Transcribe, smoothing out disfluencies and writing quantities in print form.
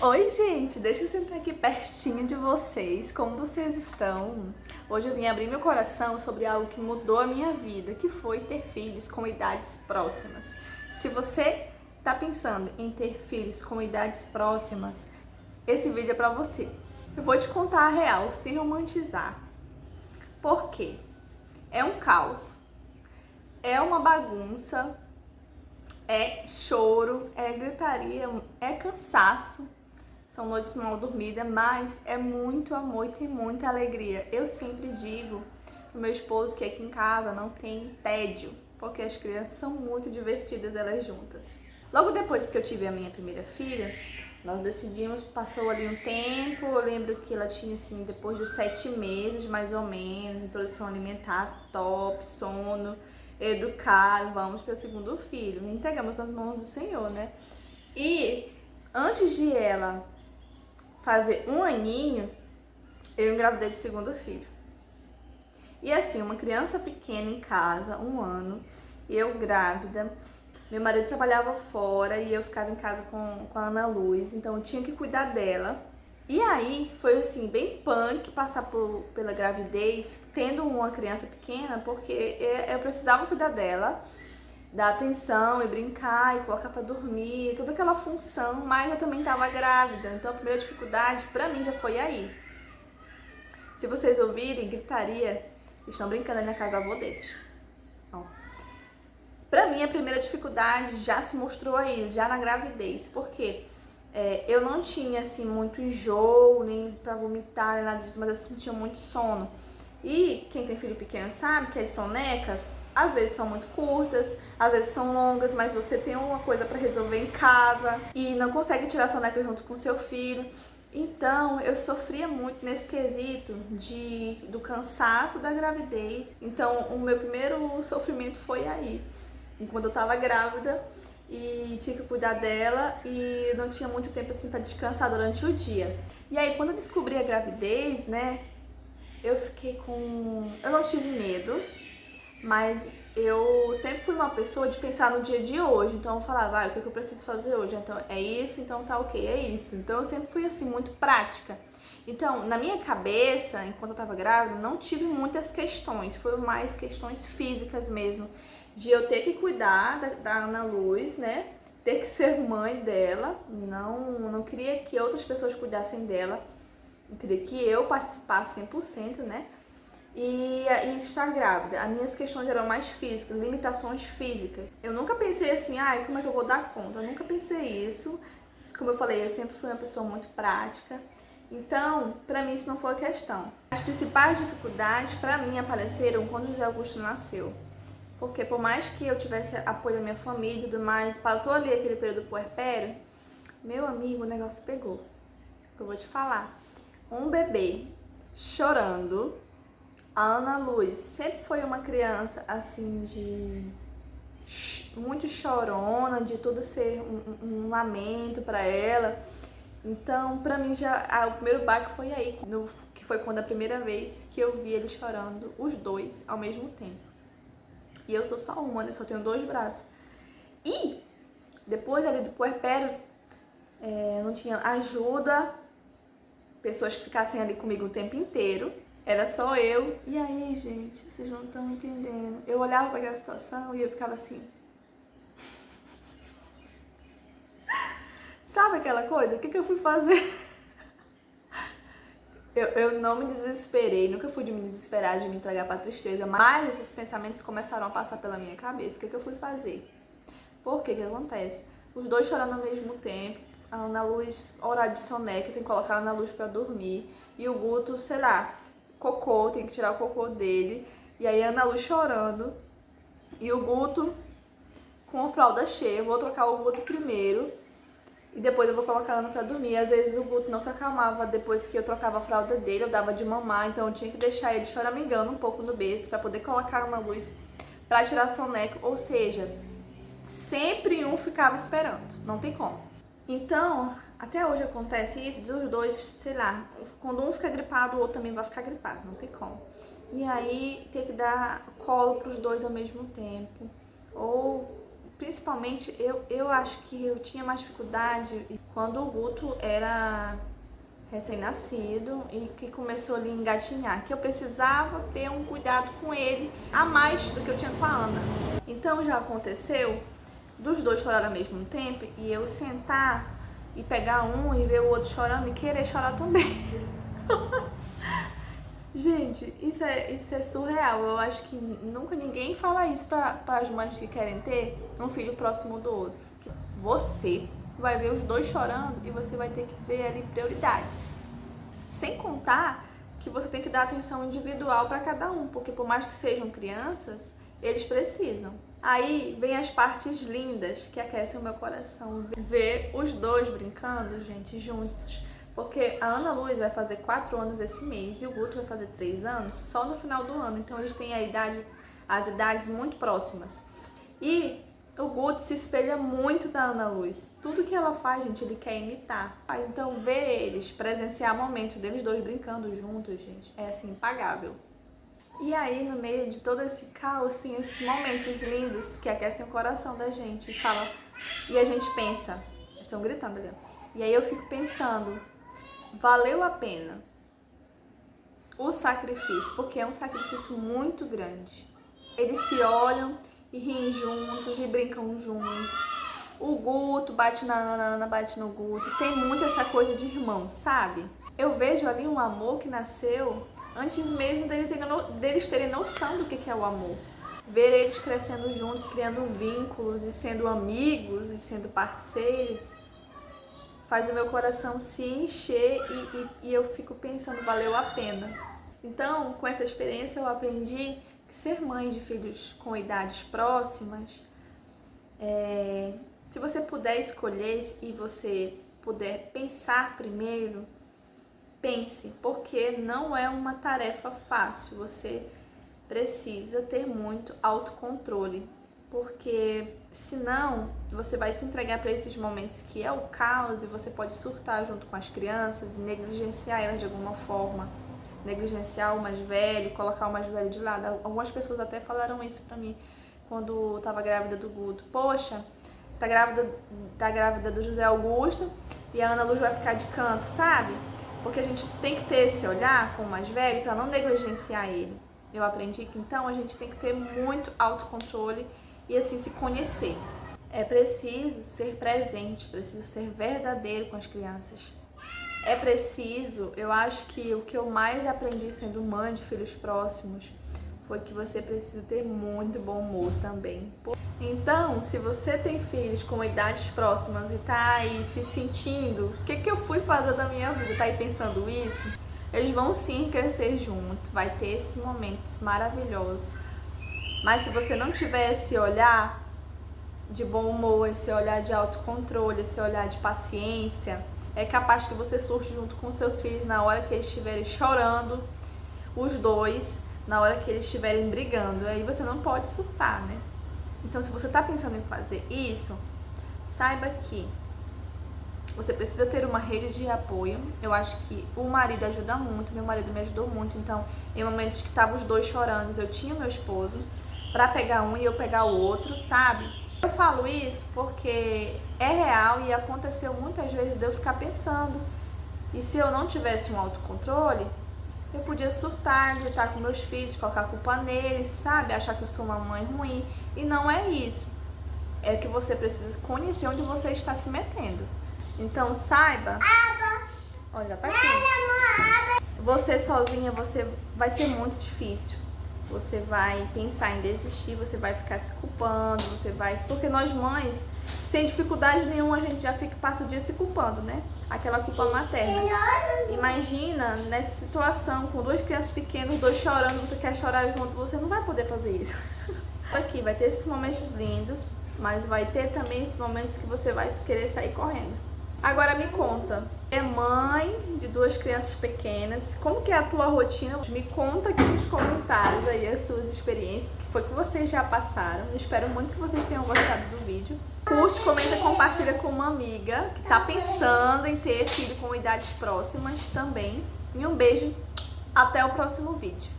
Oi, gente, deixa eu sentar aqui pertinho de vocês. Como vocês estão? Hoje eu vim abrir meu coração sobre algo que mudou a minha vida, que foi ter filhos com idades próximas. Se você tá pensando em ter filhos com idades próximas, esse vídeo é pra você. Eu vou te contar a real, sem romantizar. Por quê? É um caos, é uma bagunça, é choro, é gritaria, é cansaço. São noites mal dormidas, mas é muito amor e tem muita alegria. Eu sempre digo pro meu esposo que aqui em casa não tem tédio, porque as crianças são muito divertidas elas juntas. Logo depois que eu tive a minha primeira filha, nós decidimos, passou ali um tempo, eu lembro que ela tinha assim, depois de 7 meses mais ou menos, introdução alimentar top, sono, educado, vamos ter o segundo filho. E entregamos nas mãos do Senhor, né? E antes de ela fazer um aninho, eu engravidei de segundo filho. E assim, uma criança pequena em casa, 1 ano, eu grávida, meu marido trabalhava fora e eu ficava em casa com a Ana Luz, então eu tinha que cuidar dela. E aí foi assim, bem punk passar pela gravidez, tendo uma criança pequena, porque eu precisava cuidar dela, dar atenção e brincar e colocar pra dormir, toda aquela função, mas eu também estava grávida, então a primeira dificuldade pra mim já foi aí. Se vocês ouvirem gritaria, estão brincando na casa da avó deles. Então, pra mim a primeira dificuldade já se mostrou aí, já na gravidez, porque eu não tinha assim muito enjoo, nem pra vomitar, nem nada disso, mas eu sentia muito sono. E quem tem filho pequeno sabe que as sonecas às vezes são muito curtas, às vezes são longas, mas você tem uma coisa para resolver em casa e não consegue tirar a soneca junto com seu filho. Então eu sofria muito nesse quesito do cansaço da gravidez. Então o meu primeiro sofrimento foi aí, enquanto eu tava grávida e tinha que cuidar dela e não tinha muito tempo assim para descansar durante o dia. E aí quando eu descobri a gravidez, né, eu fiquei com... Eu não tive medo, mas eu sempre fui uma pessoa de pensar no dia de hoje. Então eu falava, o que eu preciso fazer hoje? Então é isso, então tá ok, é isso. Então eu sempre fui assim, muito prática. Então, na minha cabeça, enquanto eu tava grávida, não tive muitas questões. Foram mais questões físicas mesmo. De eu ter que cuidar da Ana Luz, né? Ter que ser mãe dela. Não queria que outras pessoas cuidassem dela. Eu queria que eu participasse 100%, né? E estar grávida. As minhas questões eram mais físicas, limitações físicas. Eu nunca pensei assim, como é que eu vou dar conta? Eu nunca pensei isso. Como eu falei, eu sempre fui uma pessoa muito prática. Então, pra mim isso não foi a questão. As principais dificuldades pra mim apareceram quando José Augusto nasceu. Porque por mais que eu tivesse apoio da minha família e tudo mais, passou ali aquele período puerpério, meu amigo, o negócio pegou. Eu vou te falar. Um bebê chorando. A Ana Luz sempre foi uma criança assim muito chorona, de tudo ser um lamento para ela. Então, pra mim o primeiro baque foi aí, que foi quando a primeira vez que eu vi ele chorando, os dois ao mesmo tempo. E eu sou só uma, né? Só tenho 2 braços. E depois ali do puerpério, não tinha ajuda, pessoas que ficassem ali comigo o tempo inteiro. Era só eu. E aí, gente, vocês não estão entendendo. Eu olhava para aquela situação e eu ficava assim. Sabe aquela coisa? O que eu fui fazer? Eu não me desesperei, nunca fui de me desesperar, de me entregar pra tristeza, mas esses pensamentos começaram a passar pela minha cabeça. O que eu fui fazer? Por que acontece? Os dois chorando ao mesmo tempo, a Ana Luz, horário de soneca, tem que colocar a Ana Luz pra dormir, e o Guto, sei lá, cocô, tem que tirar o cocô dele, e aí a Ana Luz chorando, e o Guto com a fralda cheia. Eu vou trocar o Guto primeiro, e depois eu vou colocar a Ana pra dormir. Às vezes o Guto não se acalmava depois que eu trocava a fralda dele, eu dava de mamar, então eu tinha que deixar ele choramingando um pouco no berço pra poder colocar a Ana Luz pra tirar a soneca, ou seja, sempre um ficava esperando, não tem como. Então, até hoje acontece isso, dos dois, sei lá, quando um fica gripado, o outro também vai ficar gripado, não tem como. E aí, ter que dar colo pros dois ao mesmo tempo. Ou, principalmente, eu acho que eu tinha mais dificuldade quando o Guto era recém-nascido e que começou ali a engatinhar, que eu precisava ter um cuidado com ele a mais do que eu tinha com a Ana. Então já aconteceu dos dois chorar ao mesmo tempo e eu sentar e pegar um e ver o outro chorando e querer chorar também. Gente, isso é surreal. Eu acho que nunca ninguém fala isso para as mães que querem ter um filho próximo do outro. Você vai ver os dois chorando e você vai ter que ver ali prioridades. Sem contar que você tem que dar atenção individual para cada um, porque por mais que sejam crianças, eles precisam. Aí vem as partes lindas que aquecem o meu coração. Ver os dois brincando, gente, juntos. Porque a Ana Luz vai fazer 4 anos esse mês e o Guto vai fazer 3 anos só no final do ano. Então eles têm as idades muito próximas. E o Guto se espelha muito da Ana Luz. Tudo que ela faz, gente, ele quer imitar. Então ver eles, presenciar momentos deles dois brincando juntos, gente, é assim, impagável. E aí, no meio de todo esse caos, tem esses momentos lindos que aquecem o coração da gente. E a gente pensa, estão gritando ali. E aí eu fico pensando, valeu a pena o sacrifício, porque é um sacrifício muito grande. Eles se olham e riem juntos e brincam juntos. O Guto bate na Ana, a Ana bate no Guto. Tem muito essa coisa de irmão, sabe? Eu vejo ali um amor que nasceu antes mesmo deles terem noção do que é o amor. Ver eles crescendo juntos, criando vínculos e sendo amigos e sendo parceiros, faz o meu coração se encher e eu fico pensando, valeu a pena. Então, com essa experiência eu aprendi que ser mãe de filhos com idades próximas, se você puder escolher e você puder pensar primeiro, pense, porque não é uma tarefa fácil, você precisa ter muito autocontrole, porque senão você vai se entregar para esses momentos que é o caos e você pode surtar junto com as crianças e negligenciar elas de alguma forma, negligenciar o mais velho, colocar o mais velho de lado. Algumas pessoas até falaram isso pra mim quando eu tava grávida do Guto. Poxa, tá grávida do José Augusto e a Ana Luz vai ficar de canto, sabe? Porque a gente tem que ter esse olhar com o mais velho para não negligenciar ele. Eu aprendi que então a gente tem que ter muito autocontrole e assim se conhecer. É preciso ser presente, preciso ser verdadeiro com as crianças. É preciso, eu acho que o que eu mais aprendi sendo mãe de filhos próximos foi que você precisa ter muito bom humor também. Então, se você tem filhos com idades próximas e tá aí se sentindo, o que eu fui fazer da minha vida, tá aí pensando isso, eles vão sim crescer junto, vai ter esses momentos maravilhosos. Mas se você não tiver esse olhar de bom humor, esse olhar de autocontrole, esse olhar de paciência, é capaz que você surte junto com seus filhos na hora que eles estiverem chorando, os dois, na hora que eles estiverem brigando. Aí você não pode surtar, né? Então, se você está pensando em fazer isso, saiba que você precisa ter uma rede de apoio. Eu acho que o marido ajuda muito, meu marido me ajudou muito. Então, em momentos que estavam os dois chorando, eu tinha meu esposo para pegar um e eu pegar o outro, sabe? Eu falo isso porque é real e aconteceu muitas vezes de eu ficar pensando. E se eu não tivesse um autocontrole, eu podia surtar, gritar com meus filhos, colocar a culpa neles, sabe? Achar que eu sou uma mãe ruim. E não é isso. É que você precisa conhecer onde você está se metendo. Então saiba. Olha, tá aqui. Você sozinha, vai ser muito difícil. Você vai pensar em desistir, você vai ficar se culpando, porque nós mães, sem dificuldade nenhuma, a gente já passa o dia se culpando, né? Aquela culpa materna. Imagina nessa situação, com duas crianças pequenas, dois chorando, você quer chorar junto, você não vai poder fazer isso. Aqui vai ter esses momentos lindos, mas vai ter também esses momentos que você vai querer sair correndo. Agora me conta, é mãe de duas crianças pequenas, como que é a tua rotina? Me conta aqui nos comentários aí as suas experiências, que foi que vocês já passaram. Eu espero muito que vocês tenham gostado do vídeo. Curte, comenta, compartilha com uma amiga que tá pensando em ter filho com idades próximas também. E um beijo, até o próximo vídeo.